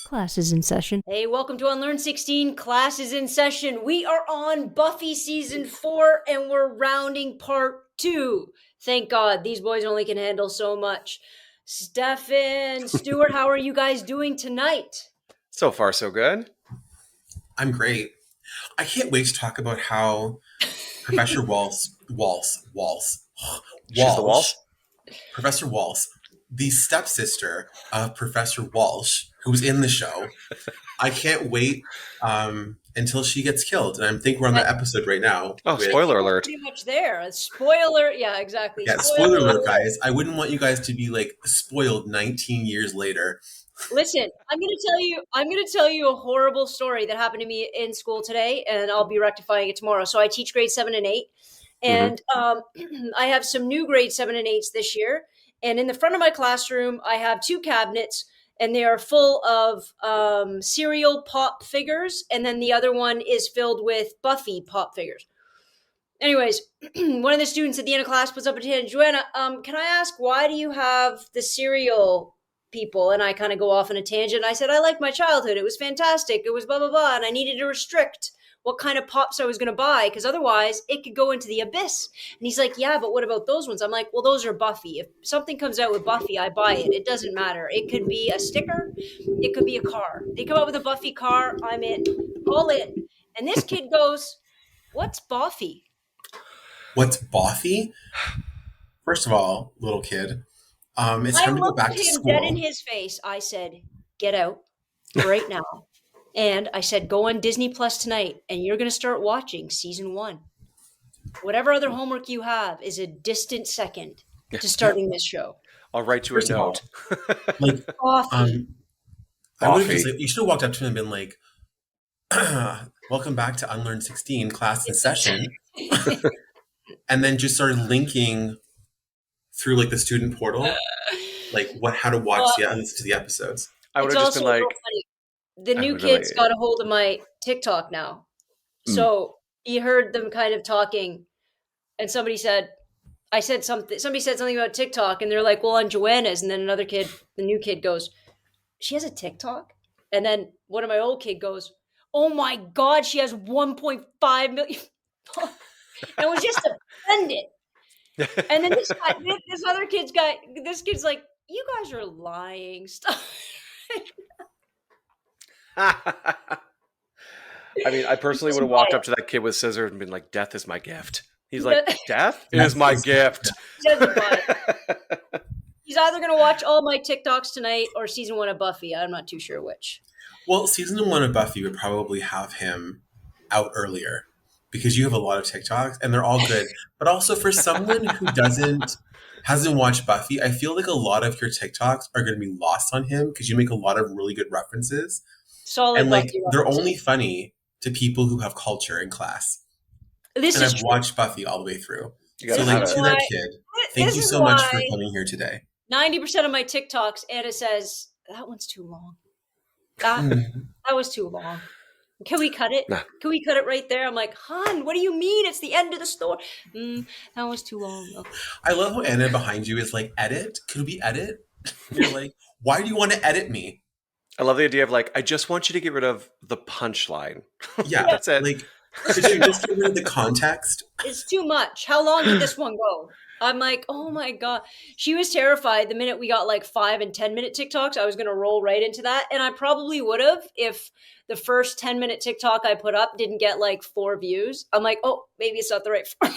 Classes in session. Hey, welcome to Unlearn 16 Classes in Session. We are on Buffy Season 4 and we're rounding Part 2. Thank God, these boys only can handle so much. Stefan, Stuart, how are you guys doing tonight? So far, so good. I'm great. I can't wait to talk about how Professor She's the Walsh? Professor Walsh, the stepsister of Professor Walsh, who's in the show. I can't wait until she gets killed. And I think we're on that episode right now. Oh, spoiler alert. Pretty much there. Spoiler. Yeah, exactly. Yeah, spoiler alert, guys. I wouldn't want you guys to be like spoiled 19 years later. Listen, I'm going to tell you a horrible story that happened to me in school today, and I'll be rectifying it tomorrow. So I teach grade 7 and 8, and I have some new grade 7 and 8s this year. And in the front of my classroom, I have 2 cabinets, and they are full of cereal pop figures, and then the other one is filled with Buffy pop figures. Anyways, one of the students at the end of class puts up a hand, Joanna, can I ask, why do you have the cereal people? And I kind of go off on a tangent. I said, I liked my childhood. It was fantastic. It was blah, blah, blah. And I needed to restrict what kind of pops I was going to buy, because otherwise it could go into the abyss. And he's like, yeah, but what about those ones? I'm like, well, those are Buffy. If something comes out with Buffy, I buy it. It doesn't matter. It could be a sticker. It could be a car. They come out with a Buffy car. I'm in. All in. And this kid goes, what's Buffy? What's Buffy? First of all, little kid, it's time to go back to school. Dead in his face. I said, get out right now. And I said, go on Disney Plus tonight, and you're going to start watching season 1. Whatever other homework you have is a distant second to starting this show. I'll write you a note. Like, Buffy. You should have walked up to him and been like, welcome back to Unlearn 16 class in session. And then just started linking through like the student portal, like how to watch the episodes. I would have just been like, the new kids got a hold of my TikTok now. So he heard them kind of talking, and somebody said something about TikTok, and they're like, well, on Joanna's. And then another kid, the new kid goes, she has a TikTok? And then one of my old kid goes, oh my God, she has 1.5 million. And was just offended. And then this kid's like, you guys are lying. Stop. I mean, I personally would have walked up to that kid with scissors and been like, death is my gift. He's like, death is my gift. He doesn't buy it. He's either going to watch all my TikToks tonight or season 1 of Buffy. I'm not too sure which. Well, season 1 of Buffy would probably have him out earlier, because you have a lot of TikToks and they're all good. But also for someone who hasn't watched Buffy, I feel like a lot of your TikToks are going to be lost on him because you make a lot of really good references. Solid and like Buffy they're references. only funny to people who have culture in class. I've watched Buffy all the way through. So like to that kid, thank you so much for coming here today. 90% of my TikToks, Anna says, that one's too long. That was too long. Can we cut it? Nah. Can we cut it right there? I'm like, hon, what do you mean? It's the end of the story. That was too long. Okay. I love how Anna behind you is like, edit? Could we edit? You're like, why do you want to edit me? I love the idea of like, I just want you to get rid of the punchline. Yeah, that's it. Like, could you just get rid of the context? It's too much. How long did this one go? I'm like, oh my God. She was terrified the minute we got like 5 and 10-minute TikToks. I was going to roll right into that. And I probably would have if the first 10-minute TikTok I put up didn't get like 4 views. I'm like, oh, maybe it's not the right form.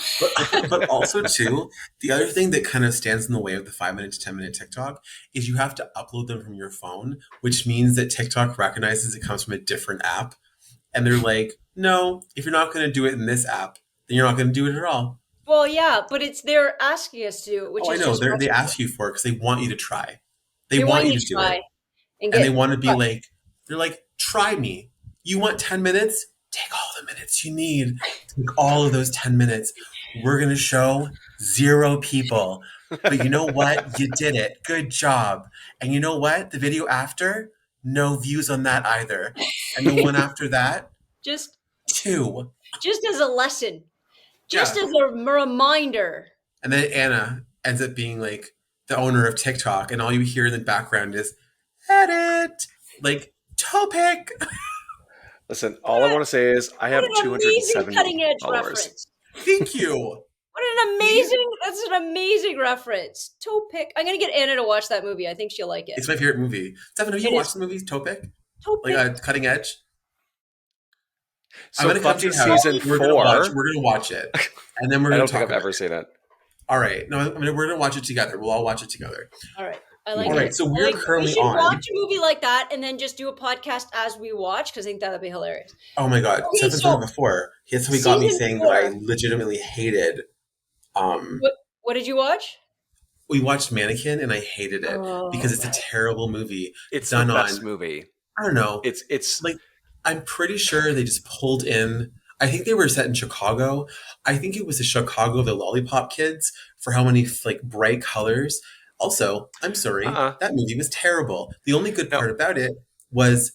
But also, too, the other thing that kind of stands in the way of the 5-minute to 10-minute TikTok is you have to upload them from your phone, which means that TikTok recognizes it comes from a different app. And they're like, no, if you're not going to do it in this app, then you're not going to do it at all. Well, yeah, but they're asking us to, which I is know. They ask you for it because they want you to try. They want you to do it. And they want to be like, they're like, try me. You want 10 minutes? Take all the minutes you need. Take all of those 10 minutes. We're going to show 0 people. But you know what? You did it. Good job. And you know what? The video after, no views on that either. And the one after that, just 2. Just as a lesson. Just as a reminder. And then Anna ends up being like the owner of TikTok, and all you hear in the background is edit. Like Topic. Listen, all I want to say is I have what an amazing 270 cutting edge followers. reference. Thank you. What an amazing, that's an amazing reference. Topic. I'm going to get Anna to watch that movie. I think she'll like it. It's my favorite movie. Stefan, have you watched the movie Topic? Topic. Like Cutting Edge? So Buffy season 4. We're going to watch it. And then we're going to talk about it. I don't think I've ever seen it. All right. No, we're going to watch it together. We'll all watch it together. All right. I like it. All right. So we're currently we should watch a movie like that and then just do a podcast as we watch because I think that would be hilarious. Oh my God. Okay, Stefan's done it before. That's how he got me saying that I legitimately hated. What did you watch? We watched Mannequin and I hated it because it's a terrible movie. It's done the best movie. I don't know. It's like, I'm pretty sure they just pulled in. I think they were set in Chicago. I think it was the Chicago of the Lollipop Kids for how many like bright colors. Also, I'm sorry, that movie was terrible. The only good part about it was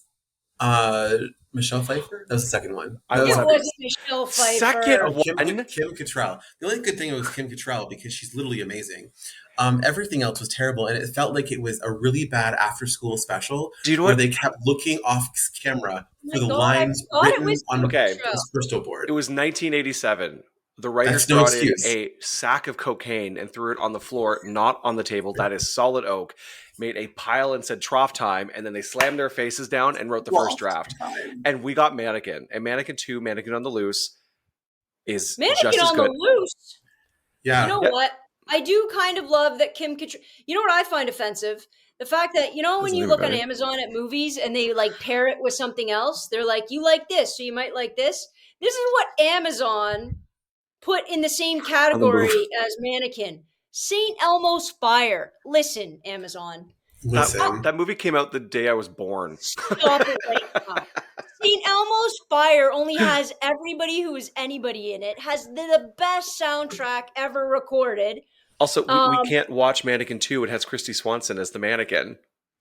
Michelle Pfeiffer. That was the second one. It was Michelle Pfeiffer. Second one. Kim Cattrall. The only good thing was Kim Cattrall because she's literally amazing. Everything else was terrible, and it felt like it was a really bad after-school special where they kept looking off camera for the lines written on the crystal board. It was 1987. The writers brought in a sack of cocaine and threw it on the floor, not on the table. That is solid oak. Made a pile and said trough time, and then they slammed their faces down and wrote the first draft. And we got Mannequin. And Mannequin 2, Mannequin on the Loose, is just as good. Mannequin on the Loose? Yeah. You know what? I do kind of love that Kim Cattrall. You know what I find offensive? The fact that, when you look on Amazon at movies and they like pair it with something else, they're like, you like this, so you might like this. This is what Amazon put in the same category as Mannequin. St. Elmo's Fire. Listen, Amazon. That movie came out the day I was born. Stop it right now. St. Elmo's Fire only has everybody who is anybody in it. Has the best soundtrack ever recorded. Also, we can't watch Mannequin 2. It has Kristy Swanson as the mannequin.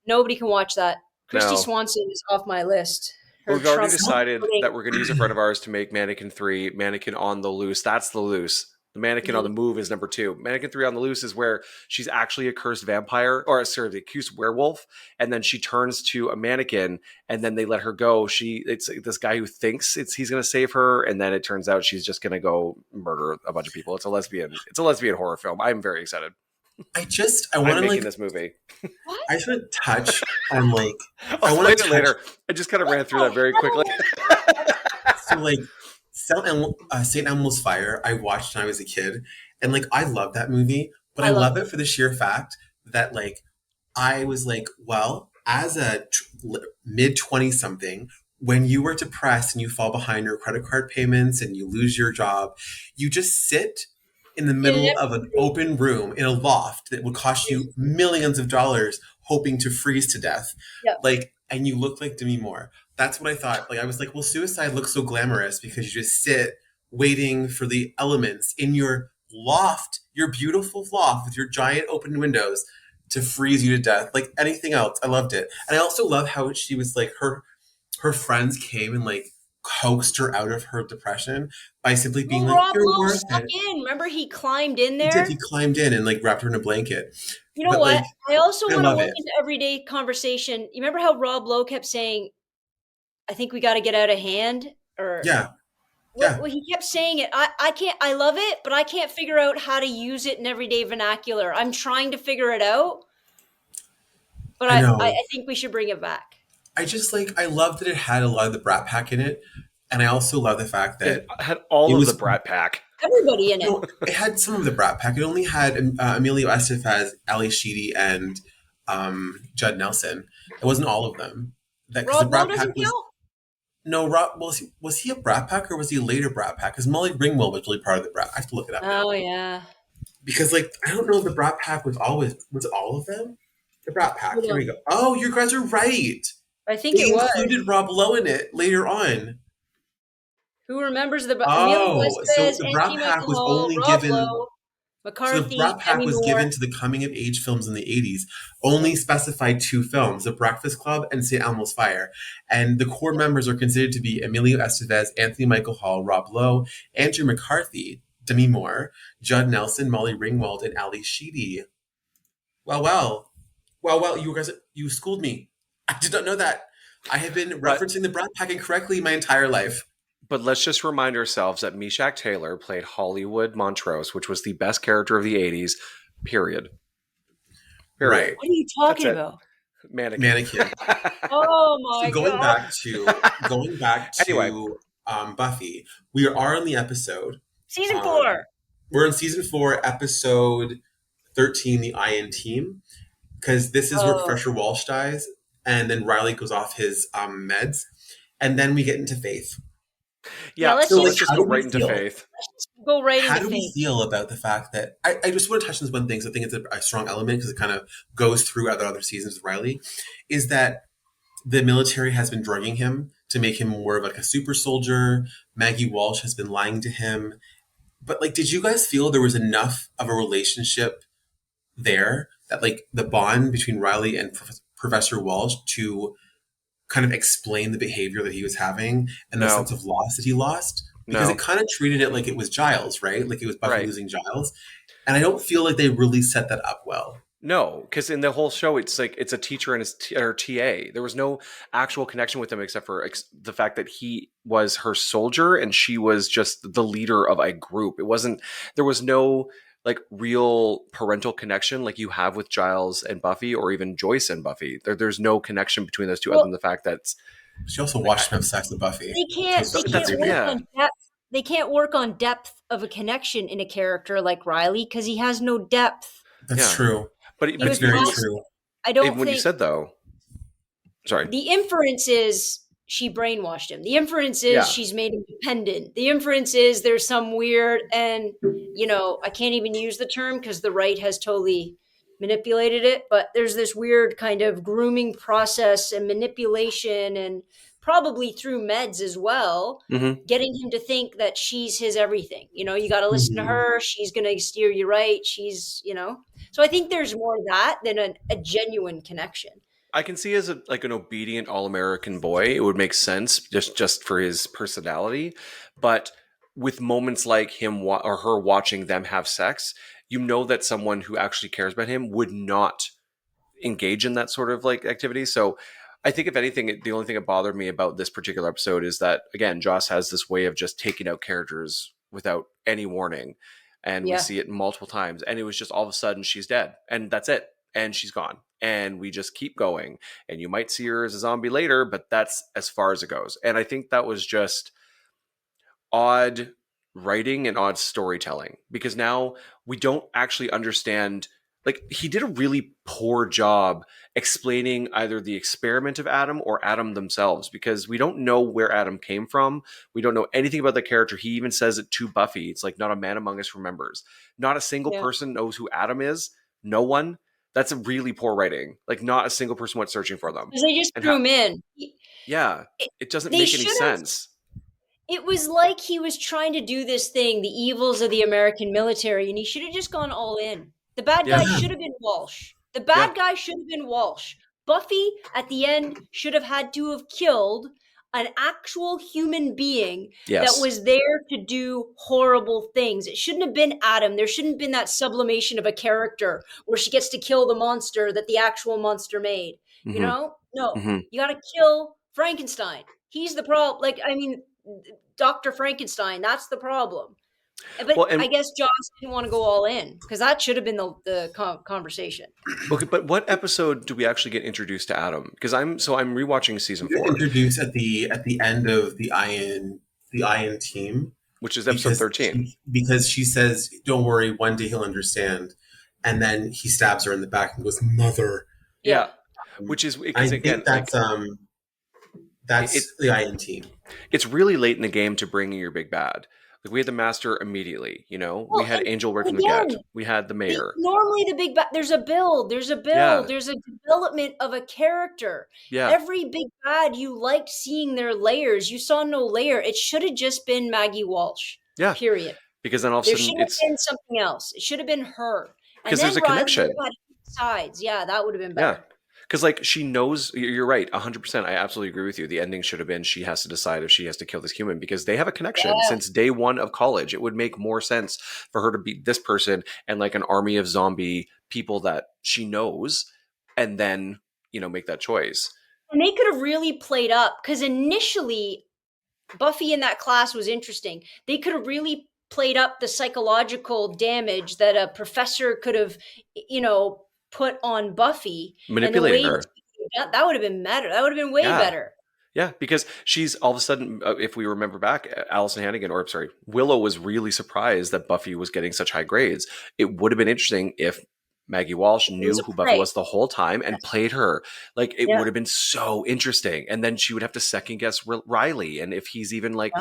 Nobody can watch that. Kristy Swanson is off my list. We've already decided that we're going to use a friend of ours to make Mannequin 3, Mannequin on the Loose. That's the Loose. The Mannequin on the Move is number 2. Mannequin 3 on the Loose is where she's actually a cursed vampire, or sorry, the accused werewolf, and then she turns to a mannequin, and then they let her go. It's this guy who thinks he's going to save her, and then it turns out she's just going to go murder a bunch of people. It's a lesbian horror film. I'm very excited. I want to this movie. What? I just want to touch on I want to later. I just kind of ran through that very quickly. So St. Elmo's Fire, I watched when I was a kid, and I love that movie, but I love it for the sheer fact that I was well, as a mid-20 something, when you were depressed and you fall behind your credit card payments and you lose your job, you just sit in the middle of an open room in a loft that would cost you millions of dollars hoping to freeze to death. Yep. And you look like Demi Moore. That's what I thought. I was well, suicide looks so glamorous because you just sit waiting for the elements in your loft, your beautiful loft with your giant open windows to freeze you to death. Like anything else, I loved it. And I also love how she was her friends came and coaxed her out of her depression by simply being Rob you're Lowe worth stuck it. in. Remember, he climbed in there. He climbed in and wrapped her in a blanket. You know what? I also want to look into everyday conversation. You remember how Rob Lowe kept saying, "I think we got to get out of hand," or well, he kept saying it. I can't. I love it, but I can't figure out how to use it in everyday vernacular. I'm trying to figure it out, but I think we should bring it back. I just I love that it had a lot of the Brat Pack in it, and I also love the fact that it had all of the Brat Pack. Everybody in it. It had some of the Brat Pack. It only had Emilio Estevez, Ali Sheedy, and Judd Nelson. It wasn't all of them. Rob Lowe doesn't count? No, Rob was he a Brat Pack or was he a later Brat Pack? Because Molly Ringwald was really part of the Brat. I have to look it up. Oh yeah. Because I don't know if the Brat Pack was all of them. The Brat Pack. Here we go. Oh, you guys are right. I think it was. They included Rob Lowe in it later on. Who remembers the? Oh, so the Brat Pack was only given. Lowe, McCarthy, so the Brat Pack was given to the coming of age films in the 80s. Only specified 2 films: The Breakfast Club and St. Elmo's Fire. And the core members are considered to be Emilio Estevez, Anthony Michael Hall, Rob Lowe, Andrew McCarthy, Demi Moore, Judd Nelson, Molly Ringwald, and Ali Sheedy. Well, you guys, you schooled me. I did not know that. I have been referencing the Brat Pack incorrectly my entire life. But let's just remind ourselves that Meshack Taylor played Hollywood Montrose, which was the best character of the 80s, period. Right. What are you talking about? Mannequin. Oh my so going God. back to Anyway. Buffy, we are on the episode. Season 4. We're in season 4, episode 13, the Iron Team, because this is where Professor Walsh dies, and then Riley goes off his meds, and then we get into Faith. Yeah, let's just go right into Faith. Go right into Faith. How do we feel about the fact that I just want to touch on this one thing, because I think it's a strong element, because it kind of goes through other seasons with Riley, is that the military has been drugging him to make him more of like a super soldier. Maggie Walsh has been lying to him. But like, did you guys feel there was enough of a relationship there that like the bond between Riley and Professor Walsh to kind of explain the behavior that he was having and the sense of loss that he lost? Because it kind of treated it like it was Giles, right? Like it was Buffy losing Giles. And I don't feel like they really set that up well. No, because in the whole show, it's like it's a teacher and his or TA. There was no actual connection with him except for the fact that he was her soldier and she was just the leader of a group. There was no like real parental connection like you have with Giles and Buffy, or even Joyce and Buffy. There's no connection between those two other than the fact that she also watched him have sex with Buffy. They can't work on depth. They can't work on depth of a connection in a character like Riley because he has no depth. That's true. But it's very true. I don't think... When you said, though... Sorry. The inference is she brainwashed him. The inference is she's made him dependent. The inference is there's some weird... And, I can't even use the term because the right has totally manipulated it. But there's this weird kind of grooming process and manipulation and probably through meds as well, getting him to think that she's his everything. You got to listen to her. She's going to steer you right. She's, So I think there's more of that than a genuine connection. I can see as an obedient all-American boy, it would make sense just for his personality. But with moments like him or her watching them have sex, that someone who actually cares about him would not engage in that sort of like activity. So I think if anything, the only thing that bothered me about this particular episode is that, again, Joss has this way of just taking out characters without any warning. And we see it multiple times. And it was just all of a sudden she's dead. And that's it. And she's gone. And we just keep going. And you might see her as a zombie later, but that's as far as it goes. And I think that was just odd writing and odd storytelling. Because now we don't actually understand... Like, he did a really poor job explaining either the experiment of Adam or Adam themselves, because we don't know where Adam came from. We don't know anything about the character. He even says it to Buffy. It's like, not a man among us remembers. Not a single person knows who Adam is. No one. That's a really poor writing. Like, not a single person went searching for them. Because they just threw him in. It doesn't make any sense. It was like he was trying to do this thing, the evils of the American military, and he should have just gone all in. The bad guy should have been Walsh. The bad guy should have been Walsh. Buffy, at the end, should have had to have killed an actual human being that was there to do horrible things. It shouldn't have been Adam. There shouldn't have been that sublimation of a character where she gets to kill the monster that the actual monster made. No, you got to kill Frankenstein. He's the problem. Dr. Frankenstein, that's the problem. But I guess Joss didn't want to go all in because that should have been the conversation. Okay, but what episode do we actually get introduced to Adam? Because I'm rewatching season 4. Introduced at the end of the Iron Team, which is episode 13. Because she says, "Don't worry, one day he'll understand," and then he stabs her in the back and goes, "Mother." Yeah, which is because again, that's the Iron Team. It's really late in the game to bring in your big bad. Like, we had the Master immediately, we had Angel right from the get. We had the Mayor. Normally the big bad, there's a build, there's a development of a character. Yeah. Every big bad, you liked seeing their layers. You saw no layer. It should have just been Maggie Walsh. Yeah. Period. Because then all of a sudden should have been something else. It should have been her. Because there's a connection. Sides. Yeah, that would have been better. Yeah. Because, she knows, you're right, 100%. I absolutely agree with you. The ending should have been she has to decide if she has to kill this human, because they have a connection since day one of college. It would make more sense for her to beat this person and, an army of zombie people that she knows and then, make that choice. And they could have really played up, because initially Buffy in that class was interesting. They could have really played up the psychological damage that a professor could have, put on Buffy, and the manipulating way her. that would have been better. That would have been way better. Yeah, because she's all of a sudden, if we remember back, Allison Hannigan, Willow was really surprised that Buffy was getting such high grades. It would have been interesting if Maggie Walsh knew who Buffy was the whole time and played her. Like, it would have been so interesting. And then she would have to second guess Riley. And if he's even like,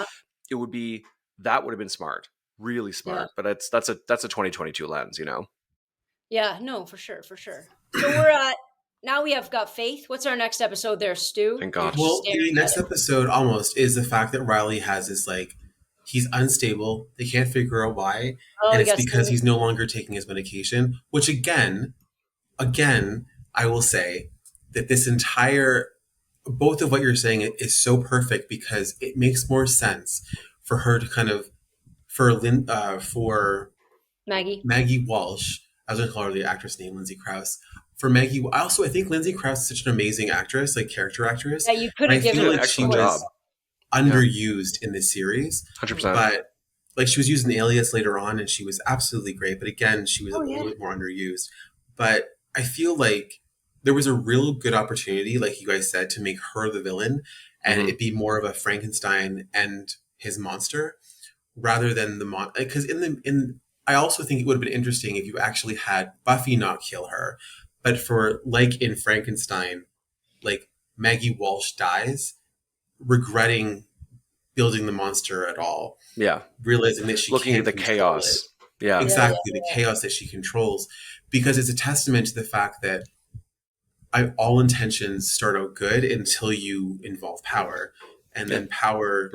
that would have been smart, really smart. But that's a 2022 lens, Yeah, no, for sure. So we're at, now we have got Faith. What's our next episode there, Stu? Thank God. Well, the next episode almost is the fact that Riley has this, like, he's unstable. They can't figure out why. And it's because he's no longer taking his medication, which again, I will say that this entire, both of what you're saying is so perfect, because it makes more sense for her to kind of, for Maggie Walsh, I was going to call her the actress name, Lindsay Krause. For Maggie, I think Lindsay Krause is such an amazing actress, like character actress. Yeah, you could have given her an excellent job. Underused in this series. 100%. But like, she was using Alias later on, and she was absolutely great. But again, she was a little bit more underused. But I feel like there was a real good opportunity, like you guys said, to make her the villain, and it be more of a Frankenstein and his monster, rather than the because I also think it would have been interesting if you actually had Buffy not kill her, but for, like in Frankenstein, like Maggie Walsh dies, regretting building the monster at all. Yeah. Realizing that she looking at the chaos. Yeah. Exactly. The chaos that she controls, because it's a testament to the fact that all intentions start out good until you involve power, and then power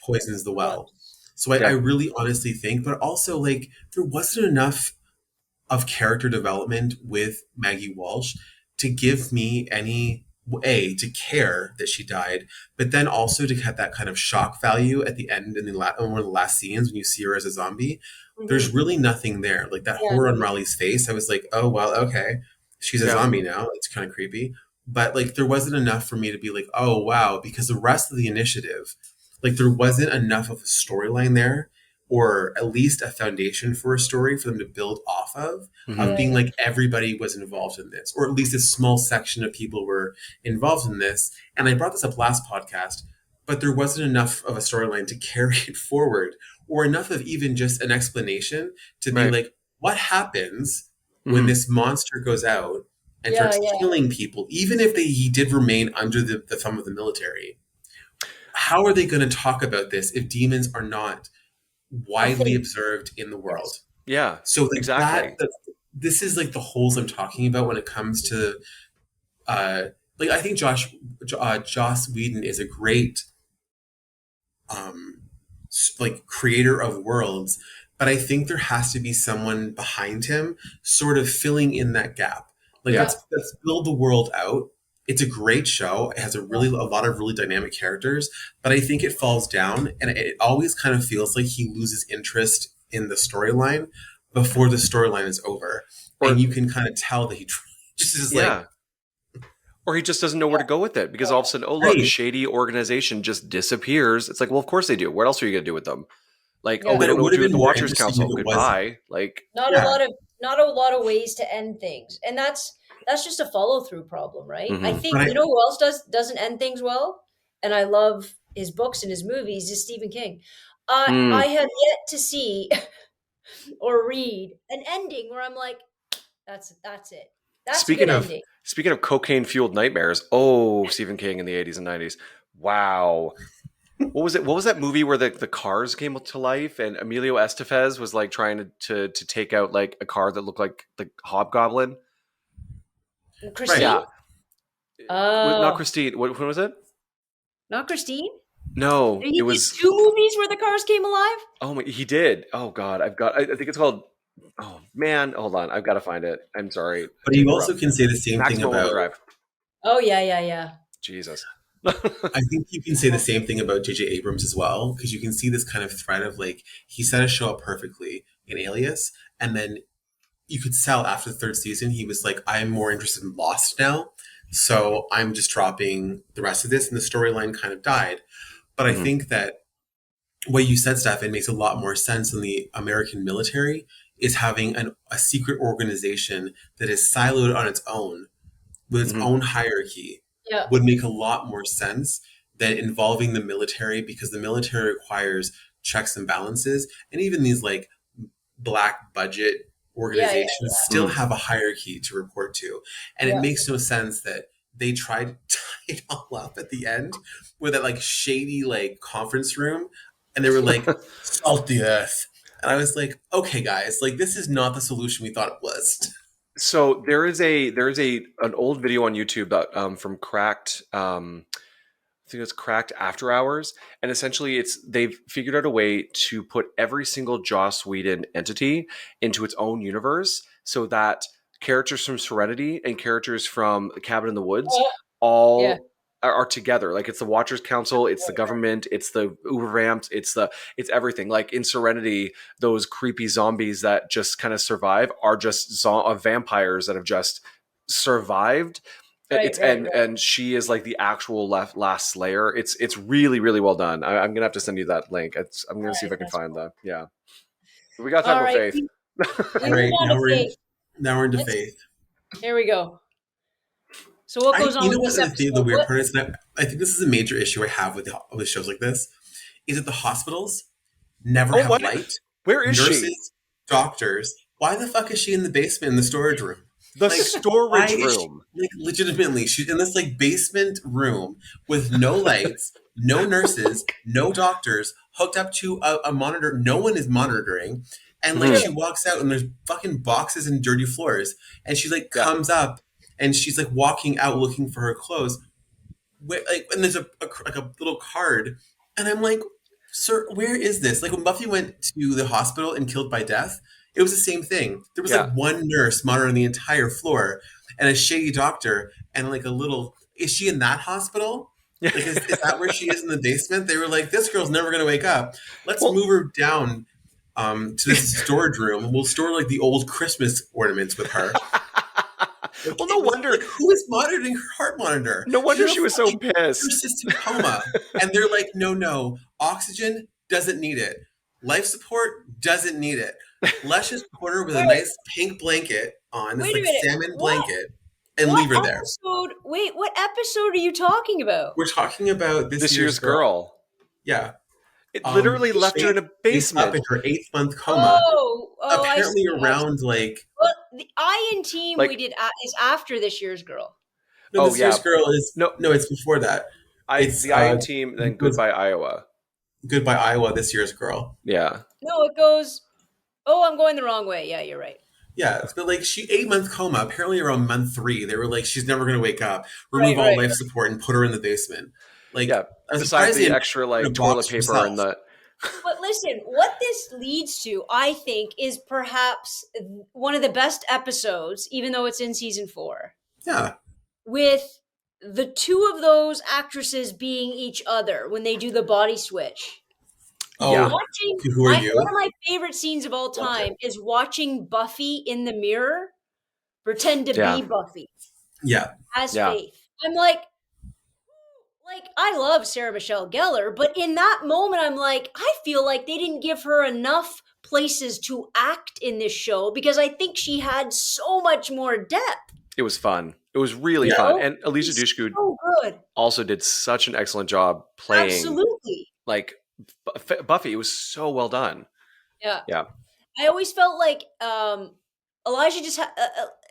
poisons the well. So I really honestly think, but also, like, there wasn't enough of character development with Maggie Walsh to give me any to care that she died, but then also to have that kind of shock value at the end in one of the last scenes when you see her as a zombie. There's really nothing there. Like, that horror on Riley's face, I was like, oh, well, okay, she's a zombie now. It's kind of creepy. But, like, there wasn't enough for me to be like, oh, wow, because the rest of the initiative, like, there wasn't enough of a storyline there, or at least a foundation for a story for them to build off of being like, everybody was involved in this, or at least a small section of people were involved in this. And I brought this up last podcast, but there wasn't enough of a storyline to carry it forward, or enough of even just an explanation to be like, what happens when this monster goes out and starts killing people, even if he did remain under the thumb of the military? How are they going to talk about this if demons are not widely observed in the world? Yeah. So exactly. This is like the holes I'm talking about when it comes to, like, I think Joss Whedon is a great, like, creator of worlds, but I think there has to be someone behind him sort of filling in that gap. Like, let's build the world out. It's a great show. It has a lot of really dynamic characters, but I think it falls down, and it always kind of feels like he loses interest in the storyline before the storyline is over. And you can kind of tell that he just is like, or he just doesn't know where to go with it, because all of a sudden, oh, look, shady organization just disappears. It's like, well, of course they do. What else are you going to do with them? Like, oh, they don't know what to do with the Watchers Council. Goodbye. Like, not a lot of ways to end things, and that's just a follow through problem, right? I think you know who else doesn't end things well, and I love his books and his movies, is Stephen King. I have yet to see or read an ending where I'm like, that's it. That's speaking a good of ending. Speaking of cocaine fueled nightmares, Stephen King in the 80s and 90s. Wow. What was it? What was that movie where the cars came to life and Emilio Estevez was like trying to take out like a car that looked like the Hobgoblin? Christine? Yeah. Not Christine. When was it? Not Christine? No, it was 2 movies where the cars came alive. Oh my, he did. Oh God, I think it's called. Oh man, hold on, I've got to find it. I'm sorry. But you also can say the same thing about. Overdrive. Oh yeah. Jesus. I think you can say the same thing about J.J. Abrams as well, because you can see this kind of thread of like, he set a show up perfectly in Alias, and then you could tell after the 3rd season he was like, I'm more interested in Lost now. So I'm just dropping the rest of this, and the storyline kind of died. But I think that what you said, Stefan, makes a lot more sense than the American military is having a secret organization that is siloed on its own with its own hierarchy would make a lot more sense than involving the military, because the military requires checks and balances. And even these like black budget organizations still have a hierarchy to report to. And it makes no sense that they tried to tie it all up at the end with that like shady like conference room. And they were like, salt the earth. And I was like, okay, guys, like this is not the solution we thought it was. So there is an old video on YouTube that from Cracked. I think it's Cracked After Hours, and essentially they've figured out a way to put every single Joss Whedon entity into its own universe, so that characters from Serenity and characters from Cabin in the Woods all are together. Like it's the Watchers Council, it's the government, it's the Ubervamps, it's everything. Like in Serenity, those creepy zombies that just kind of survive are just vampires that have just survived. And she is like the actual last Slayer. It's really, really well done. I'm gonna have to send you that link. I'm gonna see if I can find that. Yeah, we gotta talk about Faith. All right, now we're into Faith. Here we go. So what goes on? You know what the weird part is? I think this is a major issue I have with shows like this. Is that the hospitals never have light? Where is nurses, she? Doctors. Why the fuck is she in the basement in the storage room? The storage room. Like legitimately, she's in this like basement room with no lights, no nurses, no doctors, hooked up to a monitor. No one is monitoring. And like she walks out and there's fucking boxes and dirty floors. And she like comes up and she's like walking out looking for her clothes. And there's a little card. And I'm like, sir, where is this? Like when Buffy went to the hospital and killed by death, it was the same thing. There was like one nurse monitoring the entire floor and a shady doctor and like a little, is she in that hospital? Like, is that where she is in the basement? They were like, this girl's never going to wake up. Let's move her down to this storage room. We'll store like the old Christmas ornaments with her. Well, no wonder. Like, who is monitoring her heart monitor? No wonder she was so pissed. Persistent coma. And they're like, no, oxygen doesn't need it. Life support doesn't need it. Let's just put her with a nice pink blanket on, this like salmon blanket, and leave her there. Wait, what episode are you talking about? We're talking about this year's girl. Yeah. It literally left her in a basement. Up in her 8th-month coma. Apparently around like... Well, the Iron Team we did is after this year's girl. No, this year's girl is... No, it's before that. It's the Iron Team, then Goodbye Iowa. Goodbye Iowa, this year's girl. Yeah. No, it goes... Oh, I'm going the wrong way. Yeah, you're right. Yeah, but like she 8-month coma. Apparently around month 3, they were like, she's never going to wake up. Remove all life support and put her in the basement. Like, besides the extra like toilet paper and the. But listen, what this leads to, I think, is perhaps one of the best episodes, even though it's in season 4. Yeah. With the two of those actresses being each other when they do the body switch. Oh, yeah. Who are you? One of my favorite scenes of all time is watching Buffy in the mirror pretend to be Buffy. Yeah. As Faith. I'm like, I love Sarah Michelle Gellar, but in that moment, I'm like, I feel like they didn't give her enough places to act in this show because I think she had so much more depth. It was fun. It was really fun. And Alicia Dushku also did such an excellent job playing. Absolutely. Like, Buffy, it was so well done. Yeah. I always felt like Elijah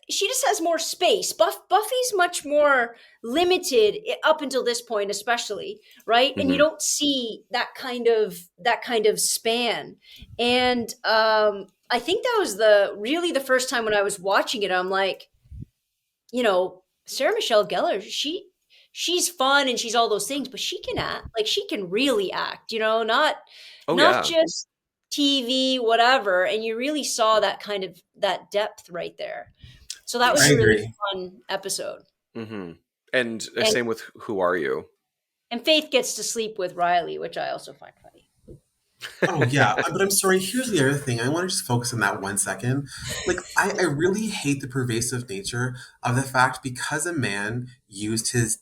she just has more space. Buffy's much more limited up until this point, especially, right? Mm-hmm. And you don't see that kind of span. And I think that was really the first time when I was watching it. I'm like, Sarah Michelle Gellar, she's fun and she's all those things, but she can act. Like she can really act, not just TV, whatever. And you really saw that depth right there. So that was a really fun episode. Mm-hmm. And same with Who Are You? And Faith gets to sleep with Riley, which I also find funny. Oh yeah, but I'm sorry. Here's the other thing. I want to just focus on that 1 second. Like, I really hate the pervasive nature of the fact because a man used his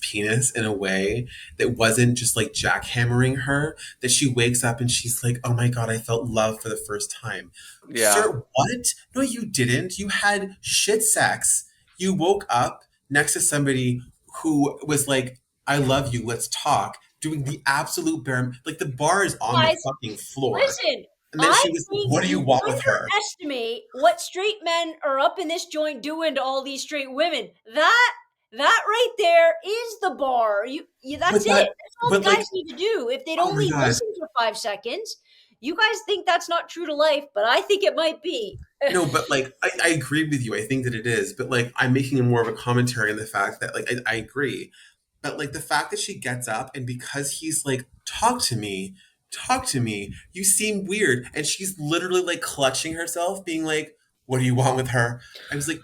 penis in a way that wasn't just like jackhammering her, that she wakes up and she's like, "Oh my god, I felt love for the first time." Yeah. Sir, what? No, you didn't. You had shit sex. You woke up next to somebody who was like, "I love you. Let's talk." Doing the absolute bare, like the bar is on the Guys, fucking floor. listen, And then I she was like, think what do you you want with her? underestimate what straight men are up in this joint doing to all these straight women. That right there is the bar. That's it. That's all the guys need to do. If they'd oh my only God. listen for 5 seconds. You guys think that's not true to life, but I think it might be. No, but like I agree with you. I think that it is, but like I'm making more of a commentary on the fact that like I agree. But like the fact that she gets up and because he's like, talk to me, you seem weird. And she's literally like clutching herself, being like, what do you want with her? I was like,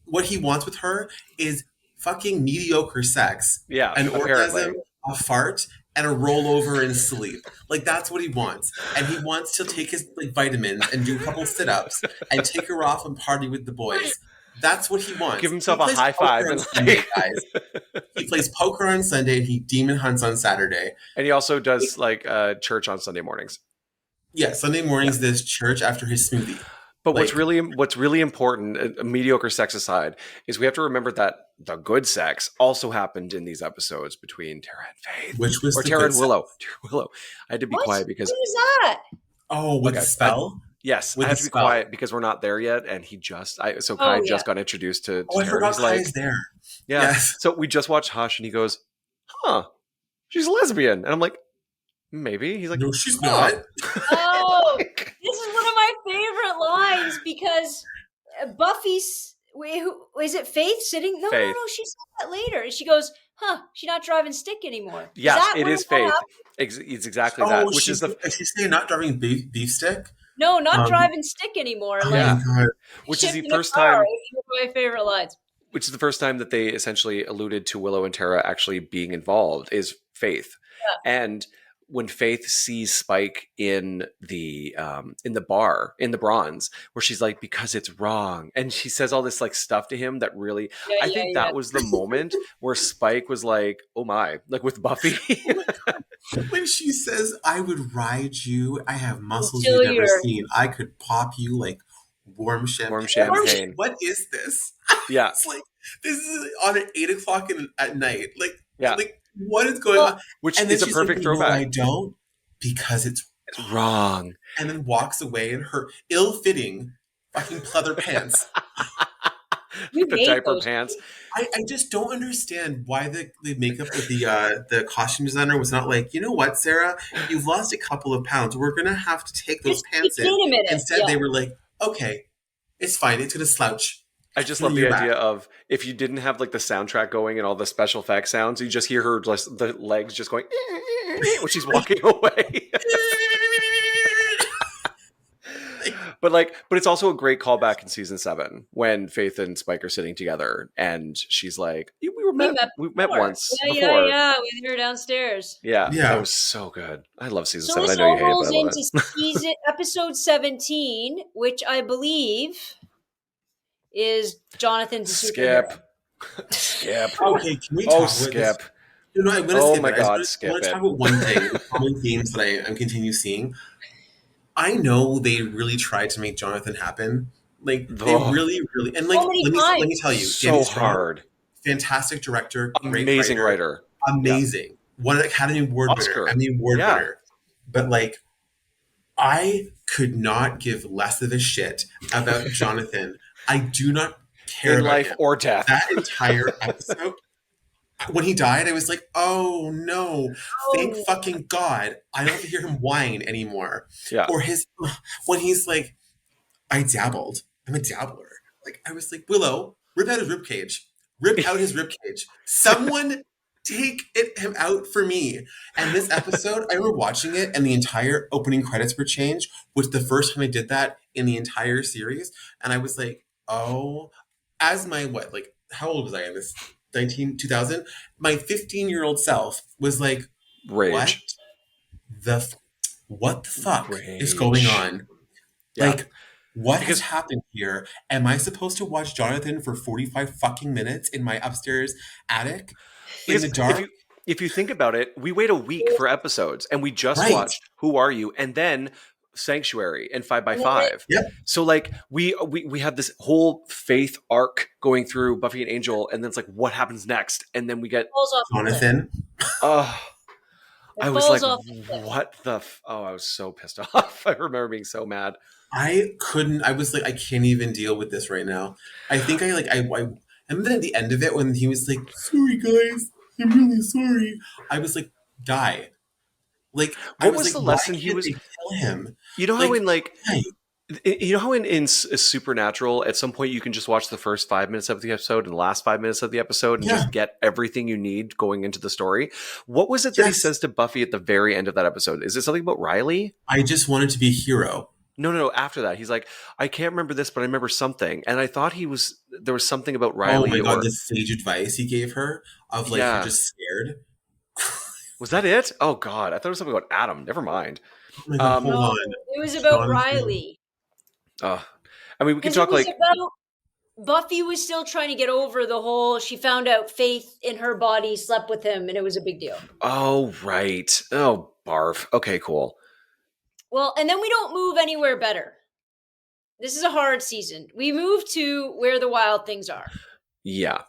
what he wants with her is fucking mediocre sex, Yeah, an apparently. orgasm, a fart, and a rollover in sleep. Like that's what he wants. And he wants to take his like vitamins and do a couple sit-ups and take her off and party with the boys. That's what he wants. Give himself He a plays high poker five on and Sunday, like... guys. He plays poker on Sunday and he demon hunts on Saturday. And he also does like church on Sunday mornings. Yeah, Sunday mornings there's church after his smoothie. But what's really important, mediocre sex aside, is we have to remember that the good sex also happened in these episodes between Tara and Faith, which was Tara and Willow. Tara and Willow. I had to be quiet because what is that? Oh, with the spell. Yes, with I have to be quiet because we're not there yet, and Kai just got introduced to I Tara. forgot He's like, Kai's there. Yeah. Yes. So we just watched Hush, and he goes, "Huh, she's a lesbian," and I'm like, "Maybe." He's like, "No, she's not." Oh, this is one of my favorite lines because Buffy's who is it? Faith sitting? No, she said that later, and she goes, "Huh, she's not driving stick anymore." Yes, it is Faith. It's exactly that. Which is she's saying not driving beef stick. No, not driving stick anymore. Oh my God. Which is the first time. One of my favorite lines. Which is the first time that they essentially alluded to Willow and Tara actually being involved is Faith, and when Faith sees Spike in the bar in the Bronze, where she's like, because it's wrong, and she says all this like stuff to him that really, I think that was the moment where Spike was like, oh my, like with Buffy. When she says, I would ride you, I have muscles you've never seen, I could pop you like warm champagne. What is this? Yeah. It's like, this is on at 8 o'clock at night. Like, what is going on? Which is a perfect throwback. No, I don't, because it's wrong. And then walks away in her ill-fitting fucking pleather pants. The diaper pants. I just don't understand why the makeup of the costume designer was not like, you know what, Sarah, you've lost a couple of pounds. We're gonna have to take those pants in. Instead, they were like, okay, it's fine. It's gonna slouch. I just love the idea of if you didn't have like the soundtrack going and all the special effects sounds, you just hear her just the legs just going when she's walking away. But it's also a great callback in season 7 when Faith and Spike are sitting together and she's like, we met once before. Yeah, we were downstairs. Yeah, that was so good. I love season 7. I know you hate it, but I love it. Season episode 17, which I believe is Jonathan's Skip. Okay, can we talk Skip. No, I'm going to skip my it. God, I want to talk about one thing, the common themes that I'm continue seeing. I know they really tried to make Jonathan happen. Like, they really, and like, let me tell you. So hard. Fantastic director. Amazing writer. Amazing. Won an Academy Award winner. But like, I could not give less of a shit about Jonathan. I do not care in life or death. That entire episode. When he died, I was like, oh no, thank fucking God. I don't hear him whine anymore. Yeah. Or when he's like, I dabbled. I'm a dabbler. Like, I was like, Willow, rip out his ribcage. Rip out his ribcage. Someone take him out for me. And this episode, I remember watching it and the entire opening credits were changed, which the first time I did that in the entire series. And I was like, oh, as my, how old was I in this? 2000, my 15-year-old self was like, rage. what the fuck is going Rage. on? Yeah. Like, what has happened here? Am I supposed to watch Jonathan for 45 fucking minutes in my upstairs attic in Because the dark? if you think about it, we wait a week for episodes, and we just Right. watched Who Are You, and then Sanctuary and 5x5. Yep. So like we have this whole faith arc going through Buffy and Angel, and then it's like, what happens next? And then we get Jonathan. I was like, what the? I was so pissed off. I remember being so mad. I was like, I can't even deal with this right now. I think I and then at the end of it when he was like, sorry guys, I'm really sorry. I was like, die. Like, what was the lesson he was? They kill him. You know how in Supernatural, at some point you can just watch the first 5 minutes of the episode and the last 5 minutes of the episode and just get everything you need going into the story. What was it that he says to Buffy at the very end of that episode? Is it something about Riley? I just wanted to be a hero. No. After that, he's like, I can't remember this, but I remember something. And I thought there was something about Riley. Oh my God, the sage advice he gave her of like, you're just scared. Was that it? Oh God, I thought it was something about Adam. Never mind. Oh my God, hold on. It was about Riley. I mean, we can talk like about Buffy was still trying to get over the whole. She found out Faith in her body slept with him, and it was a big deal. Oh right. Oh barf. Okay, cool. Well, and then we don't move anywhere better. This is a hard season. We move to where the wild things are. Yeah.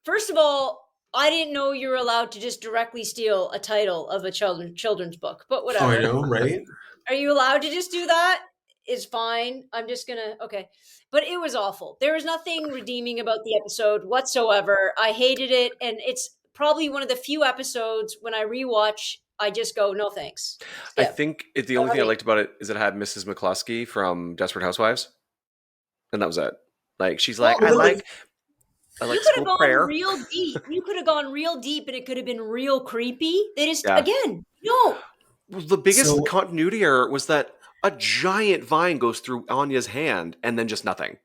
First of all, I didn't know you were allowed to just directly steal a title of a children's book, but whatever. Oh, I know, right? Are you allowed to just do that? It's fine. I'm just gonna, okay. But it was awful. There was nothing redeeming about the episode whatsoever. I hated it, and it's probably one of the few episodes when I rewatch, I just go, no thanks. I think the only thing I liked about it is it had Mrs. McCluskey from Desperate Housewives, and that was it. Like, she's like, I like school prayer. Real deep. You could have gone real deep, and it could have been real creepy. They just again, no. Well, the biggest continuity error was that a giant vine goes through Anya's hand, and then just nothing.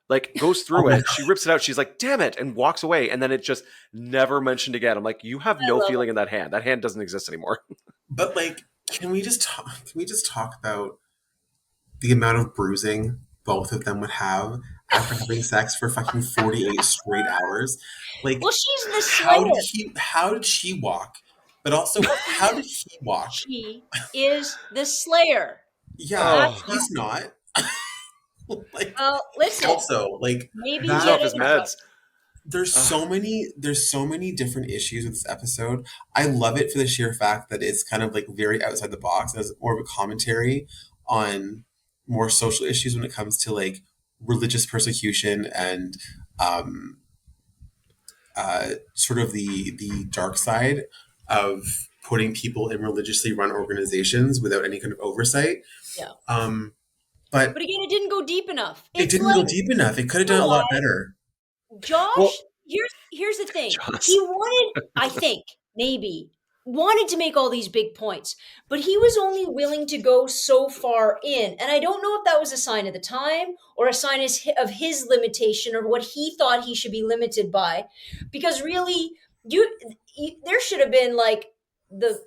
Like, goes through it. She rips it out. She's like, damn it, and walks away. And then it just never mentioned again. I'm like, you have no feeling in that hand. That hand doesn't exist anymore. But like, can we just talk about the amount of bruising both of them would have after having sex for fucking 48 straight hours? Like, well, she's the Slayer. How did she walk? But also, how did he walk? She is the Slayer. Yeah, he's not. Like, listen. Also, like, maybe he's off his meds. There's so many different issues with this episode. I love it for the sheer fact that it's kind of like very outside the box as more of a commentary on more social issues when it comes to like religious persecution and sort of the dark side of putting people in religiously run organizations without any kind of oversight. Yeah. But again, it didn't go deep enough. It didn't go deep enough. It could have done a lot better. Josh, here's the thing. He wanted, I think, maybe, wanted to make all these big points, but he was only willing to go so far in. And I don't know if that was a sign of the time or a sign of his limitation or what he thought he should be limited by. Because really, there should have been like the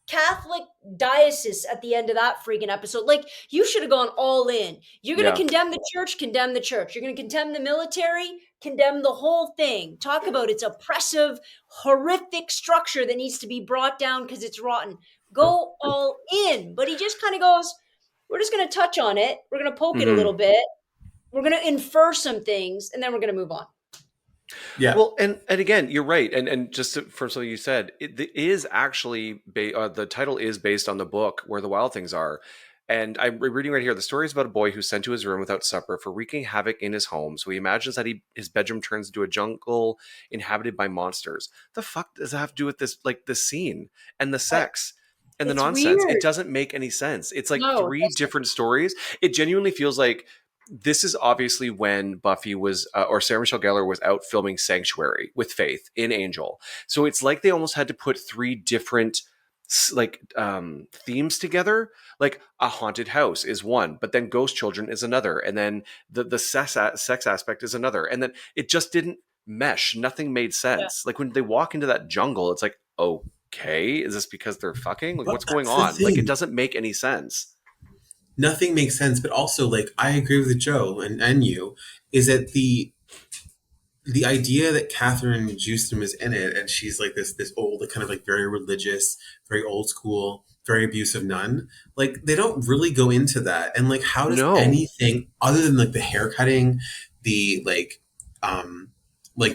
Catholic diocese at the end of that freaking episode. Like, you should have gone all in. You're going to condemn the church, condemn the church. You're going to condemn the military, condemn the whole thing. Talk about its oppressive, horrific structure that needs to be brought down because it's rotten. Go all in. But he just kind of goes, we're just going to touch on it. We're going to poke it a little bit. We're going to infer some things, and then we're going to move on. Yeah. Well, and again, you're right. And just for something you said, it is actually the title is based on the book Where the Wild Things Are. And I'm reading right here. The story is about a boy who's sent to his room without supper for wreaking havoc in his home. So he imagines that his bedroom turns into a jungle inhabited by monsters. The fuck does that have to do with this? Like the scene and the sex and the nonsense. Weird. It doesn't make any sense. It's like three different stories. It genuinely feels like this is obviously when Buffy was, or Sarah Michelle Gellar was out filming Sanctuary with Faith in Angel. So it's like they almost had to put three different themes together. Like a haunted house is one, but then ghost children is another. And then the sex aspect is another. And then it just didn't mesh. Nothing made sense. Yeah. Like when they walk into that jungle, it's like, oh, okay, is this because they're fucking? Like, But what's going that's the on? Like, thing. it doesn't make any sense. Nothing makes sense. But also, like, I agree with Joe and you, is that the idea that Catherine Jewston is in it, and she's like this old, like, kind of like very religious, very old school, very abusive nun. Like, they don't really go into that. And like, how does No. anything other than like the hair cutting, the like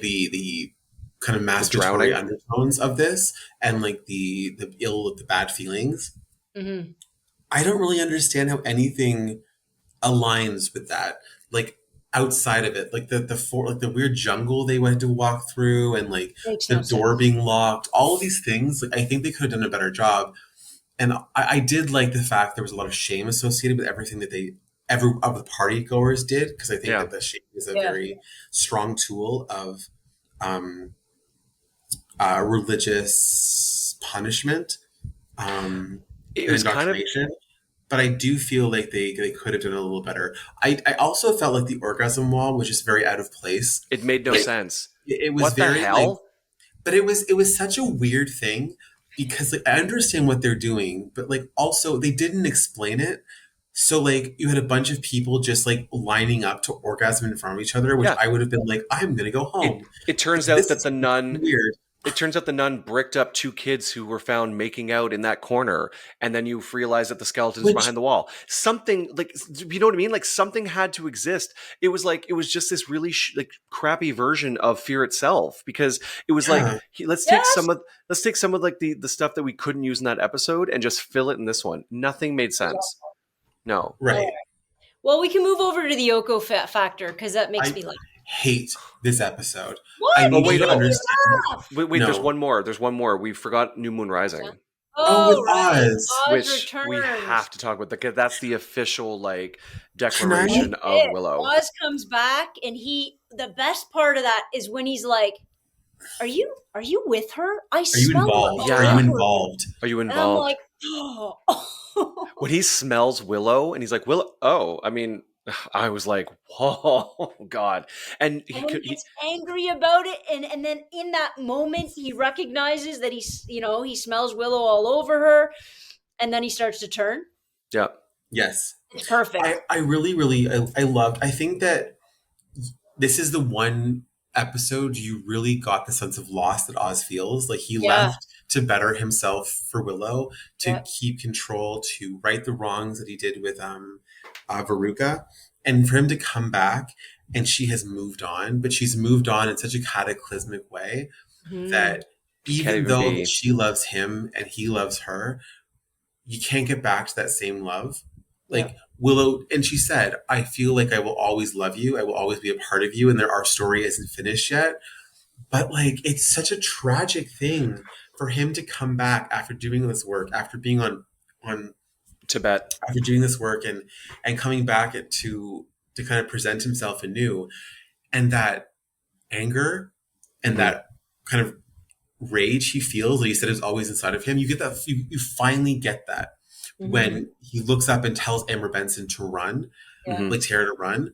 the kind of masturbatory undertones of this, and like the the bad feelings. Mm-hmm. I don't really understand how anything aligns with that. Like, outside of it, like the weird jungle they went to walk through, and like Makes the no door sense. being locked, all of these things, like, I think they could have done a better job. And I did like the fact there was a lot of shame associated with everything that every of the party goers did, because I think that the shame is a very strong tool of um, religious punishment, It and was kind of, indoctrination. But I do feel like they could have done it a little better. I also felt like the orgasm wall was just very out of place. it made no sense. It was What the very like, hell? but it was such a weird thing, because like, I understand what they're doing, but like, also they didn't explain it. So like, you had a bunch of people just like lining up to orgasm in front of each other, which I would have been like, I'm gonna go home. It turns Like, out this that is the nun weird. It turns out the nun bricked up two kids who were found making out in that corner, and then you realize that the skeletons are Which, behind the wall. Something like, you know what I mean? Like, something had to exist. It was like, it was just this really like crappy version of Fear itself, because it was like, let's take some of like the stuff that we couldn't use in that episode and just fill it in this one. Nothing made sense. No. right. Well, we can move over to the Yoko factor, because that makes me laugh. Hate this episode. What? I need wait, you to no. understand. Wait, there's one more. There's one more. We forgot New Moon Rising. With Right. Oz. Which returns. we have to talk about. That's the official like Can declaration of Willow. Oz comes back, and the best part of that is when he's like, Are you with her? Are you involved? Yeah. Are you involved? Are you And I'm involved? like, oh. When he smells Willow and he's like, Willow, oh, I mean, I was like, whoa, God. And And when he gets angry about it, and then in that moment he recognizes that he smells Willow all over her, and then he starts to turn. Yeah. Yes. It's perfect. I really, really, I loved, I think that this is the one episode you really got the sense of loss that Oz feels. Like, he left to better himself for Willow, to keep control, to right the wrongs that he did with Veruca, and for him to come back, and she has moved on, but she's moved on in such a cataclysmic way that even though she loves him and he loves her, you can't get back to that same love. Like, Willow, and she said, I feel like I will always love you. I will always be a part of you. And our story isn't finished yet. But like, it's such a tragic thing for him to come back after doing this work, after being on Tibet, after doing this work, and coming back to kind of present himself anew. And that anger and that kind of rage he feels, that he said is always inside of him. You get that, you finally get that when he looks up and tells Amber Benson to run, like Tara to run.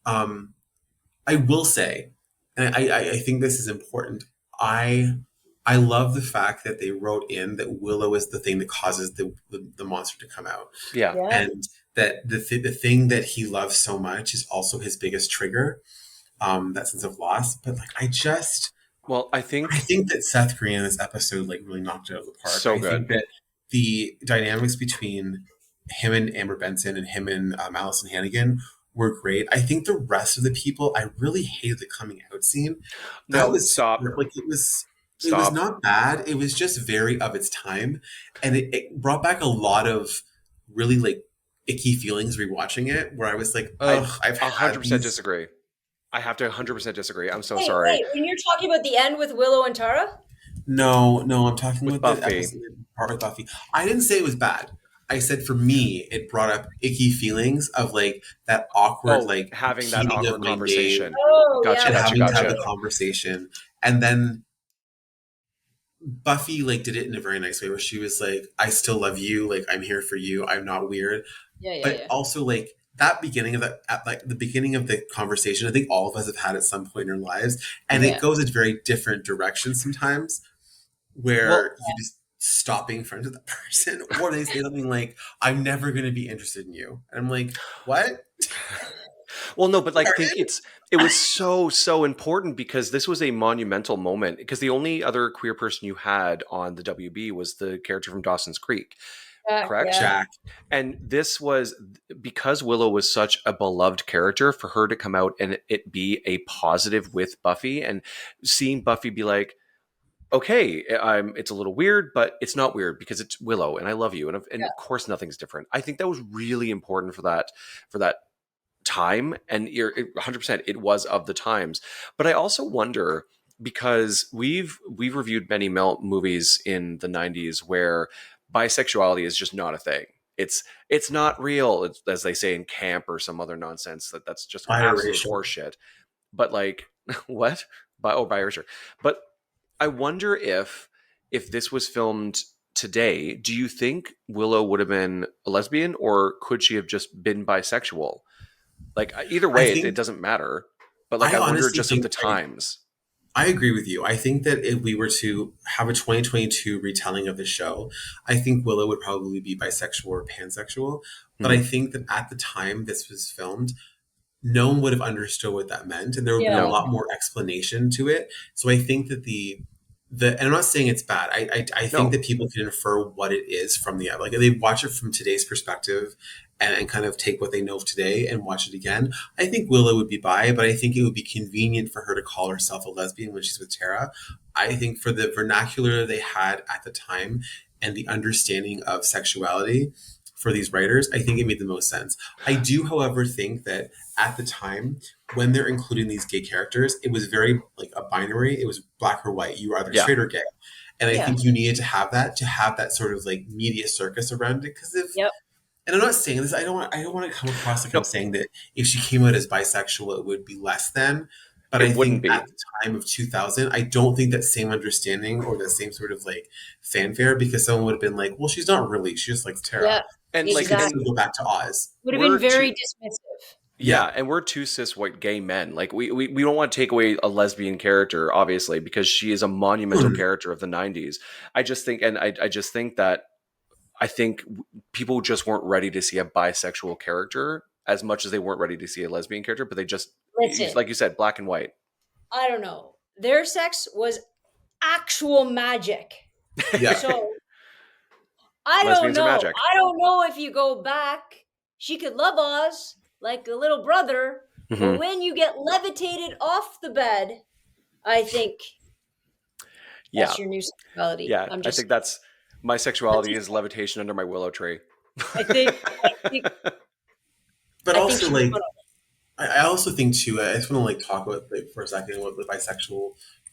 I will say, and I think this is important, I love the fact that they wrote in that Willow is the thing that causes the monster to come out. Yeah. And that the thing that he loves so much is also his biggest trigger, that sense of loss. But like, I think that Seth Green in this episode like really knocked it out of the park. So I good. think that the dynamics between him and Amber Benson and him and Allison Hannigan were great. I think the rest of the people, I really hated the coming out scene. That was like, it was not bad. It was just very of its time, and it brought back a lot of really like icky feelings rewatching it, where I was like, ugh, I've 100% disagree. I have to 100% disagree. I'm so sorry. Wait, when you're talking about the end with Willow and Tara? No, I'm talking with about Buffy. The episode part with Buffy. I didn't say it was bad. I said for me, it brought up icky feelings of like that awkward, like having that awkward conversation. Gotcha. To have the conversation, and then Buffy like did it in a very nice way, where she was like, "I still love you. Like, I'm here for you. I'm not weird." But also like that beginning of the beginning of the conversation, I think all of us have had at some point in our lives, and it goes in very different directions sometimes. Where stop being friends with that person, or they say something like, I'm never going to be interested in you. And I'm like, what? Well, no, but like, I think it was so important because this was a monumental moment, because the only other queer person you had on the WB was the character from Dawson's Creek. Correct? Yeah. Jack. And this was because Willow was such a beloved character, for her to come out and it be a positive with Buffy, and seeing Buffy be like, okay, it's a little weird, but it's not weird because it's Willow and I love you. And of course nothing's different. I think that was really important for that time. And you're 100%, it was of the times. But I also wonder, because we've reviewed many movies in the 90s where bisexuality is just not a thing. It's not real, as they say in camp or some other nonsense. That's just absolute horseshit. But like, what? Biracial. But I wonder if this was filmed today, do you think Willow would have been a lesbian, or could she have just been bisexual? Like, either way, it doesn't matter. But like, I wonder just at the times. I agree with you. I think that if we were to have a 2022 retelling of the show, I think Willow would probably be bisexual or pansexual. But I think that at the time this was filmed, no one would have understood what that meant, and there would be a lot more explanation to it. So I think that and I'm not saying it's bad. I think that people can infer what it is from like they watch it from today's perspective and kind of take what they know of today and watch it again. I think Willow would be bi, but I think it would be convenient for her to call herself a lesbian when she's with Tara. I think for the vernacular they had at the time and the understanding of sexuality for these writers, I think it made the most sense. I do, however, think that at the time, when they're including these gay characters, it was very like a binary. It was black or white. You were either straight or gay. And I think you needed to have that sort of like media circus around it. Because and I'm not saying this, I don't want to come across like I'm saying that if she came out as bisexual, it would be less than. But I think at the time of 2000, I don't think that same understanding or that same sort of like fanfare, because someone would have been like, well, she's not really, she just likes Tara. Yeah, and exactly. like, go back to Oz. Would have been very dismissive. Yeah, and we're two cis white gay men. Like, we don't want to take away a lesbian character, obviously, because she is a monumental character of the 90s. I just think, and I just think that I think people just weren't ready to see a bisexual character as much as they weren't ready to see a lesbian character, but they just, like you said, black and white. I don't know. Their sex was actual magic. Yeah. So I don't know. I don't know if you go back, she could love Oz like a little brother, but when you get levitated off the bed, I think that's your new sexuality. Yeah, I think that's my sexuality is levitation under my willow tree. I think but also like I also think too, I just want to like talk about like for a second what the bisexual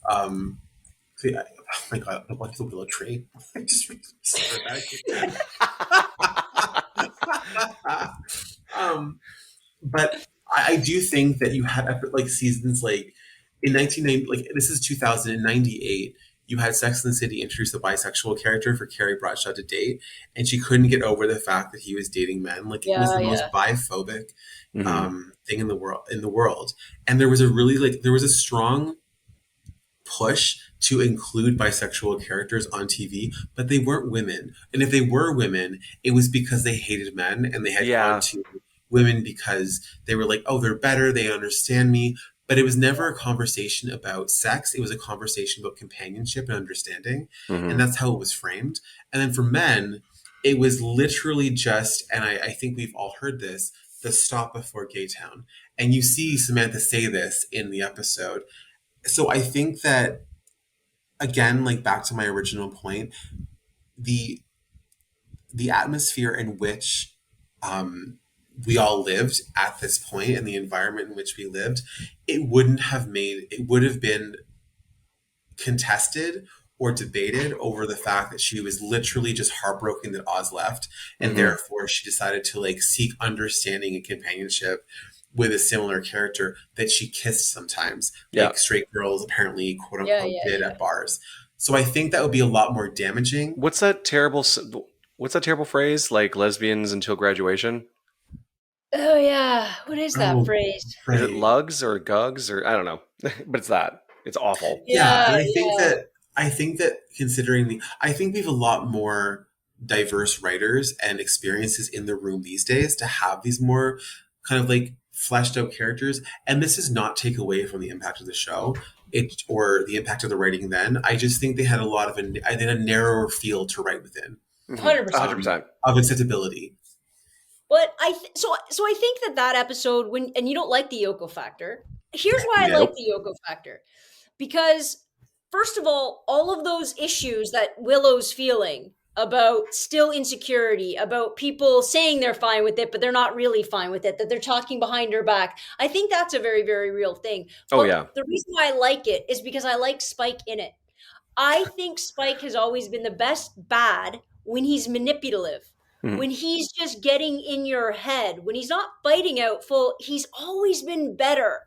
oh my god, what's the willow tree? I just but I do think that you had like seasons like in 1990, like this is 2098. You had Sex and the City introduce the bisexual character for Carrie Bradshaw to date, and she couldn't get over the fact that he was dating men. Like it was the most biphobic thing in the world. And there was a strong push to include bisexual characters on TV, but they weren't women. And if they were women, it was because they hated men and they had gone to women because they were like, oh, they're better, they understand me. But it was never a conversation about sex. It was a conversation about companionship and understanding. And that's how it was framed. And then for men, it was literally just, and I think we've all heard this, the stop before Gay Town. And you see Samantha say this in the episode. So I think that, again, like back to my original point, the atmosphere in which we all lived at this point and the environment in which we lived, it would have been contested or debated over the fact that she was literally just heartbroken that Oz left. And therefore she decided to like seek understanding and companionship with a similar character that she kissed sometimes, like straight girls apparently quote unquote did at bars. So I think that would be a lot more damaging. What's that terrible phrase? Like lesbians until graduation? Oh yeah, what is that phrase? Is it lugs or gugs or I don't know, but it's that. It's awful. Yeah, and I think that I think that I think we have a lot more diverse writers and experiences in the room these days to have these more kind of like fleshed out characters. And this does not take away from the impact of the show, or the impact of the writing then. I just think they had I think a narrower field to write within. 100%. Of acceptability. But so I think that episode, and you don't like the Yoko factor. Here's why I like the Yoko factor. Because first of all of those issues that Willow's feeling about still insecurity, about people saying they're fine with it, but they're not really fine with it, that they're talking behind her back. I think that's a very, very real thing. But the reason why I like it is because I like Spike in it. I think Spike has always been the best bad when he's manipulative. When he's just getting in your head, when he's not fighting out full, he's always been better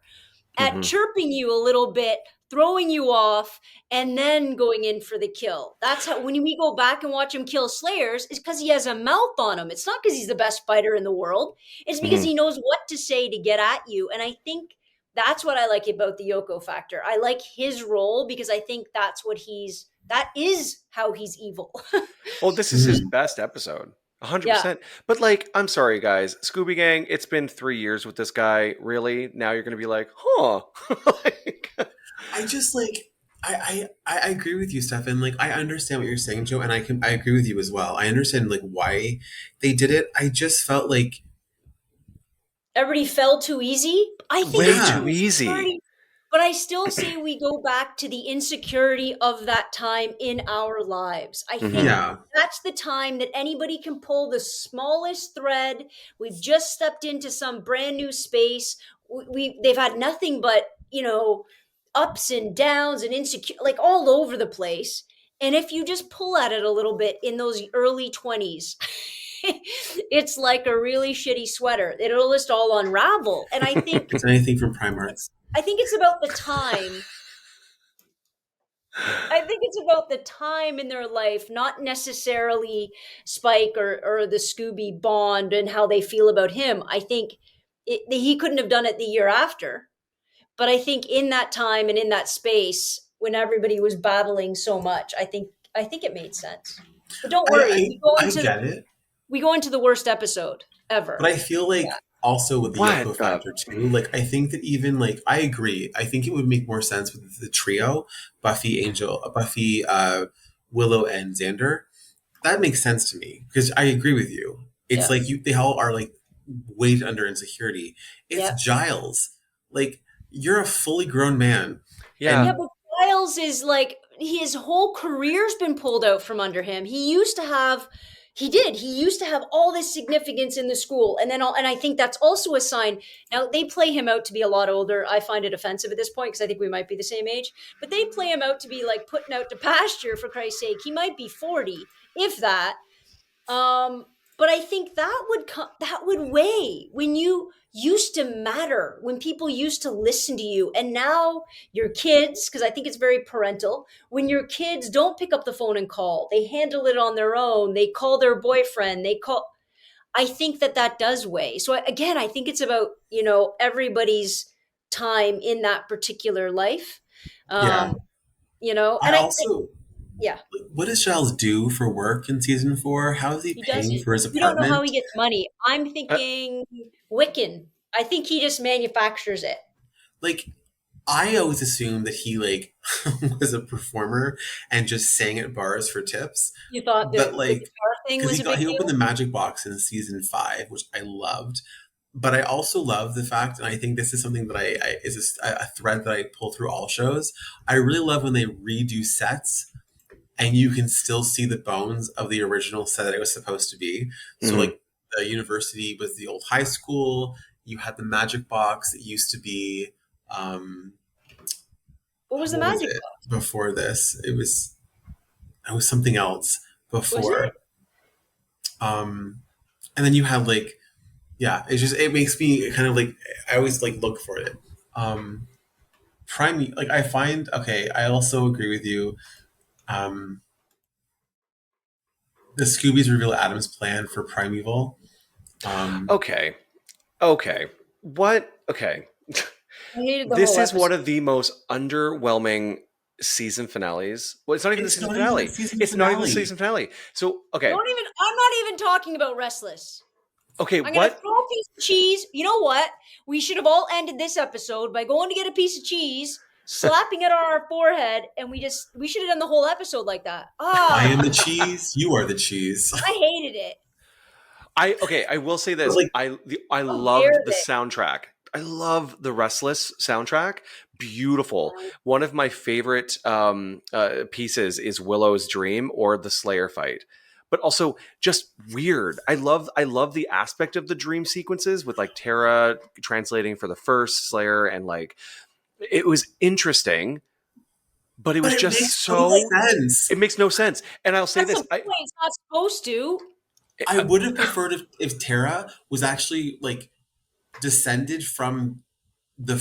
at chirping you a little bit, throwing you off, and then going in for the kill. That's how, when we go back and watch him kill Slayers, it's because he has a mouth on him. It's not because he's the best fighter in the world. It's because he knows what to say to get at you. And I think that's what I like about the Yoko factor. I like his role because I think that is how he's evil. Well, this is his best episode. 100%. Yeah. But like, I'm sorry, guys. Scooby Gang, it's been 3 years with this guy. Really? Now you're going to be like, huh? I just like, I agree with you, Stefan. Like, I understand what you're saying, Joe, and I agree with you as well. I understand like why they did it. I just felt like everybody fell too easy. I think way too easy. But I still say we go back to the insecurity of that time in our lives. I think that's the time that anybody can pull the smallest thread. We've just stepped into some brand new space. They've had nothing but, ups and downs and insecure, like all over the place. And if you just pull at it a little bit in those early 20s, it's like a really shitty sweater. It'll just all unravel. And I think it's anything from Primark. I think it's about the time. I think it's about the time in their life, not necessarily Spike or the Scooby bond and how they feel about him. I think he couldn't have done it the year after. But I think in that time and in that space, when everybody was battling so much, I think it made sense. But don't worry, we go into the worst episode ever. But I feel like also with the Yoko factor too, like I think that even like I agree. I think it would make more sense with the trio, Buffy, Willow, and Xander. That makes sense to me because I agree with you. It's like they all are like weighted under insecurity. It's Giles. Like, you're a fully grown man. Yeah, but Giles is like, his whole career's been pulled out from under him. He used to have all this significance in the school. And I think that's also a sign. Now, they play him out to be a lot older. I find it offensive at this point because I think we might be the same age. But they play him out to be like putting out to pasture, for Christ's sake. He might be 40, if that. But I think that would weigh when you used to matter, when people used to listen to you. And now your kids, because I think it's very parental, when your kids don't pick up the phone and call, they handle it on their own. They call their boyfriend. I think that does weigh. So again, I think it's about, everybody's time in that particular life. And what does Giles do for work in season 4? How is he paying for his apartment? We don't know how he gets money. I'm thinking Wiccan. I think he just manufactures it. Like, I always assumed that he like was a performer and just sang at bars for tips. You thought the guitar thing was a big deal? He opened the magic box in season 5, which I loved. But I also love the fact, and I think this is something that is a thread that I pull through all shows. I really love when they redo sets and you can still see the bones of the original set that it was supposed to be. So like the university was the old high school. You had the magic box. It used to be what was the magic box before this? It was something else before. And then you had like, it makes me kind of like, I always like look for it. Prime, like I also agree with you. The Scoobies reveal Adam's plan for Primeval. Okay. What? Okay. This is one of the most underwhelming season finales. Well, it's not even It's the season not finale. even the season It's not even the finale. season finale. So, okay. I'm not even talking about Restless. Okay, I'm going to throw a piece of cheese. You know what? We should have all ended this episode by going to get a piece of cheese, slapping it on our forehead, and we should have done the whole episode like that. I am the cheese. You are the cheese. I hated it. I will say this. Like, I loved the soundtrack. I love the Restless soundtrack. Beautiful. One of my favorite pieces is Willow's Dream or the Slayer fight. But also just weird. I love the aspect of the dream sequences with like Tara translating for the first Slayer, and like it was interesting, but it was just so sense. It makes no sense. And I'll say this: it's not supposed to. I would have preferred if Tara was actually like descended from the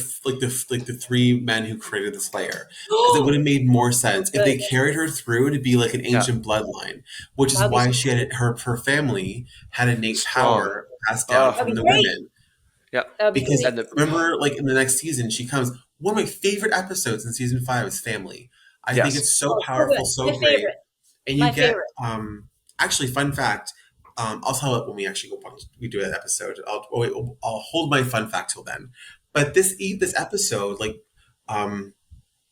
three men who created the Slayer, because it would have made more sense if they carried her through to be like an ancient bloodline, which is why she had her family had innate power passed down from the women. Yeah, because remember, like in the next season, she comes. One of my favorite episodes in season 5 is Family. I think it's so powerful, so great, favorite. And you get actually, fun fact. I'll tell it when we actually we do that episode. I'll hold my fun fact till then. But this episode, like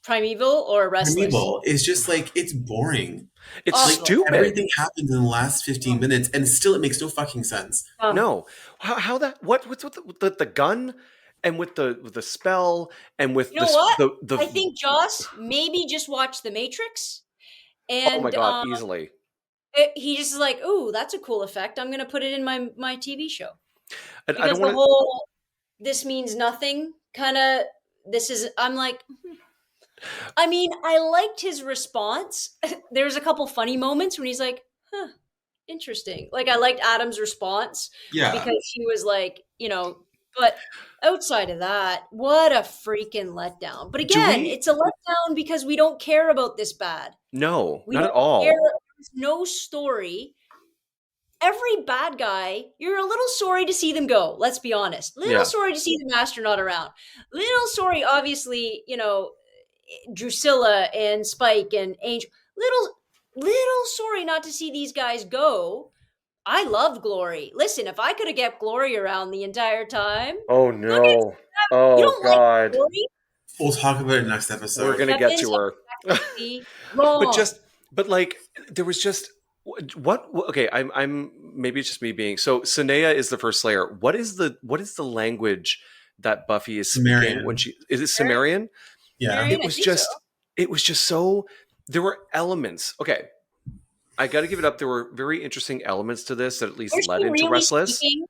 Primeval or Restless? Primeval is just like, it's boring. It's like, stupid. Everything happens in the last 15 minutes, and still it makes no fucking sense. No, how that? What's with the gun? And with the spell, and with the I think Joss maybe just watched The Matrix. And, oh my god, easily. He just is like, ooh, that's a cool effect. I'm going to put it in my TV show. And because the whole this means nothing kind of, I'm like, I mean, I liked his response. There's a couple funny moments when he's like, huh, interesting. Like, I liked Adam's response. Yeah. Because he was like, but outside of that, what a freaking letdown. But again, it's a letdown because we don't care about this bad. No, not at all. There's no story. Every bad guy, you're a little sorry to see them go. Let's be honest. Little sorry to see the Astronaut around. Little sorry, obviously, Drusilla and Spike and Angel. Little sorry not to see these guys go. I love Glory. Listen, if I could have kept Glory around the entire time. Oh no! Oh god! Like Glory? We'll talk about it next episode. We're gonna get to her. but like there was just what? Okay, I'm maybe it's just me being so. Sanea is the first Slayer. What is the language that Buffy is speaking when she is it Sumerian? Yeah, it was just so. There were elements. Okay. I got to give it up. There were very interesting elements to this that at least led into Restless. Speaking?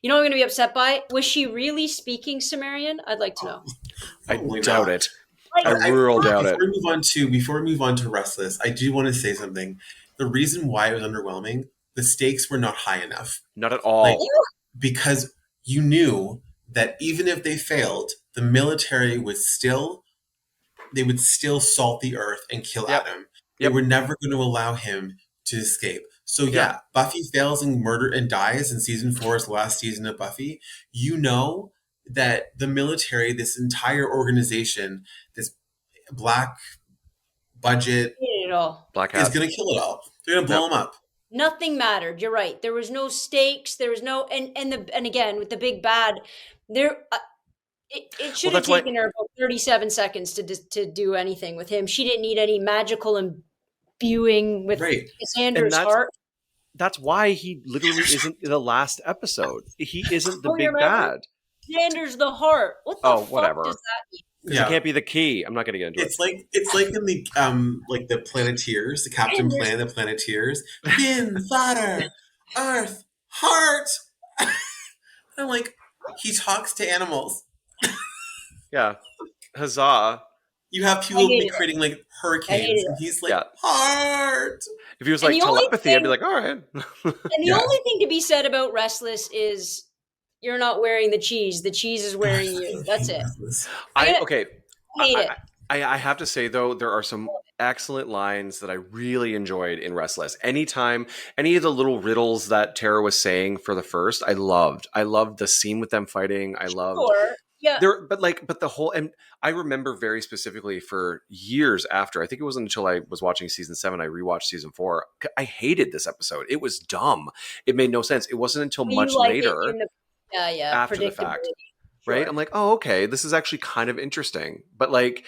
You know what I'm going to be upset by? Was she really speaking Sumerian? I'd like to know. I doubt it. I really doubt it. Before we move on to Restless, I do want to say something. The reason why it was underwhelming, the stakes were not high enough. Not at all. Because you knew that even if they failed, the military would still salt the earth and kill Adam. They were never going to allow him to escape. So Buffy fails and dies in season 4 is the last season of Buffy. You know that the military, this entire organization, this black budget, black is going to kill it all. They're going to blow them up. Nothing mattered. You're right. There was no stakes. There was no and again with the big bad, there. It should have taken her about 37 seconds to do anything with him. She didn't need any magical imbuing with Cassandra's heart. That's why he literally isn't in the last episode. He isn't the big bad. Cassandra's the heart. What the fuck does that mean? Because it can't be the key. I'm not going to get into it. It's like in the like the Planeteers, the Captain Planet, the Planeteers. Finn, fodder, Earth, heart. I'm like, he talks to animals. Yeah, huzzah! You have people creating like hurricanes, and he's like heart. If he was like telepathy, I'd be like, all right. And the only thing to be said about Restless is you're not wearing the cheese. The cheese is wearing you. That's it. I have to say though, there are some excellent lines that I really enjoyed in Restless. Anytime, any of the little riddles that Tara was saying for the first, I loved. I loved the scene with them fighting. I loved Yeah. But the whole, and I remember very specifically for years after, I think it wasn't until I was watching season 7, I rewatched season 4. I hated this episode. It was dumb. It made no sense. It wasn't until much later, after the fact, sure. right? I'm like, oh, okay, this is actually kind of interesting. But like,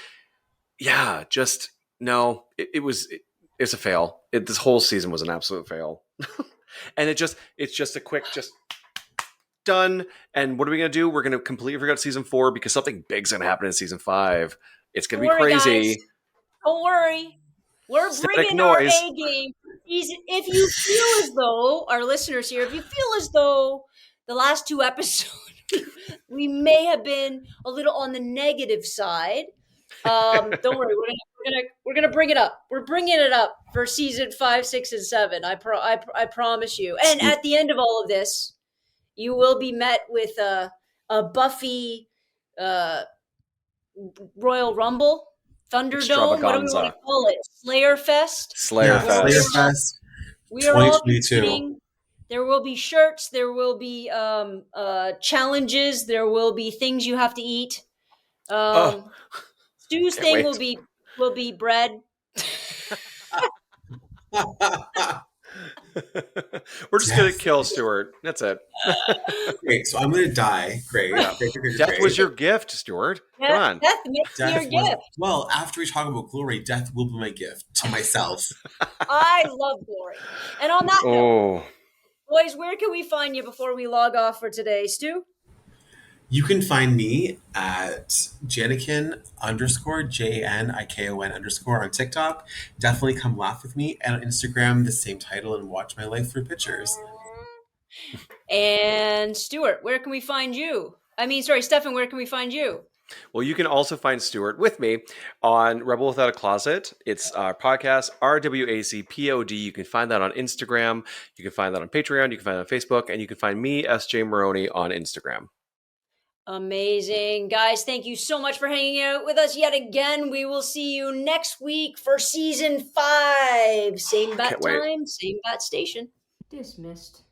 yeah, just no, it's a fail. This whole season was an absolute fail. And it's just a quick, just done. And what are we going to do? We're going to completely forget season 4 because something big's going to happen in season 5. It's going to be crazy. Guys. Don't worry. We're bringing our A game. If you feel as though, our listeners here, if you feel as though the last 2 episodes, we may have been a little on the negative side, don't worry. We're gonna bring it up. We're bringing it up for season 5, 6, and 7. I promise you. And at the end of all of this, you will be met with a Buffy Royal Rumble, Thunderdome. What do we want to call it? Slayer Fest. Slayer Fest. We are all competing. There will be shirts. There will be challenges. There will be things you have to eat. Stu's thing will be bread. We're just gonna kill Stuart. That's it. Great. So I'm gonna die. Great. Death was your gift, Stuart. Come on. Death makes your gift. Well, after we talk about glory, death will be my gift to myself. I love glory. And on that note, boys, where can we find you before we log off for today, Stu? You can find me at Janikin _JNIKON_ on TikTok. Definitely come laugh with me. And on Instagram, the same title, and watch my life through pictures. And Stuart, where can we find you? Stefan, where can we find you? Well, you can also find Stuart with me on Rebel Without a Closet. It's our podcast, RWACPOD. You can find that on Instagram. You can find that on Patreon. You can find it on Facebook. And you can find me, SJ Maroney, on Instagram. Amazing. Guys, thank you so much for hanging out with us yet again. We will see you next week for season 5. Same bat time, same bat station. Dismissed.